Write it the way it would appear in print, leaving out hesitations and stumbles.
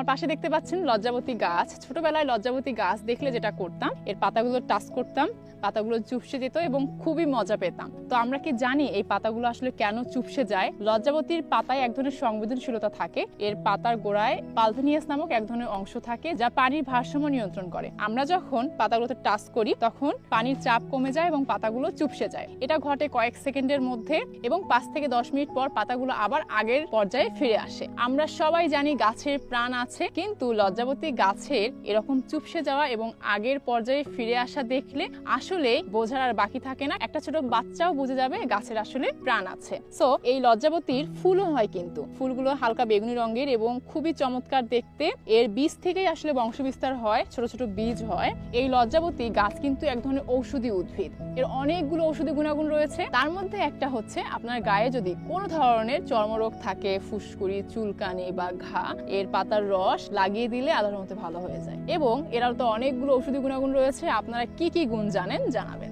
আমার পাশে দেখতে পাচ্ছেন লজ্জাবতী গাছ। ছোটবেলায় লজ্জাবতী গাছ দেখলে যেটা করতাম, এর পাতাগুলো টাচ করতাম, পাতাগুলো চুপসে যেত এবং খুবই মজা পেতাম। তো আমরা কি জানি এই পাতাগুলো আসলে কেন চুপসে যায়? লজ্জাবতীর পাতায় এক ধরনের সংবেদনশীলতা থাকে। এর পাতার গোড়ায় পালভেনিয়াস নামক এক ধরনের অংশ থাকে যা পানির ভারসাম্য নিয়ন্ত্রণ করে। আমরা যখন পাতাগুলোতে টাচ করি তখন পানির চাপ কমে যায় এবং পাতাগুলো চুপসে যায়। এটা ঘটে কয়েক সেকেন্ডের মধ্যে এবং 5 থেকে 10 মিনিট পর পাতাগুলো আবার আগের পর্যায়ে ফিরে আসে। আমরা সবাই জানি গাছের প্রাণ আছে, কিন্তু লজ্জাবতী গাছের এরকম চুপসে যাওয়া এবং আগের পর্যায়ে ফিরে আসা দেখলে আসলে বোঝার আর বাকি থাকে না। একটা ছোট বাচ্চাও বুঝে যাবে গাছের আসলে প্রাণ আছে। সো এই লজ্জাবতীর ফুলও হয়, কিন্তু ফুলগুলো হালকা বেগুনি রঙের এবং খুবই চমৎকার দেখতে। এর বীজ থেকেই আসলে বংশবিস্তার হয়, ছোট ছোট বীজ হয়। এই লজ্জাবতী গাছ কিন্তু এক ধরনের ঔষধি উদ্ভিদ। এর অনেকগুলো ঔষধি গুণাগুণ রয়েছে। তার মধ্যে একটা হচ্ছে আপনার গায়ে যদি কোনো ধরনের চর্মরোগ থাকে, ফুসকুড়ি, চুলকানি বা ঘা, এর পাতার রস লাগিয়ে দিলে আল্লাহর রহমতে ভালো হয়ে যায়। এবং এর তো অনেকগুলো ঔষধি গুণাগুণ রয়েছে। আপনারা কি কি গুণ জানেন জানাবেন।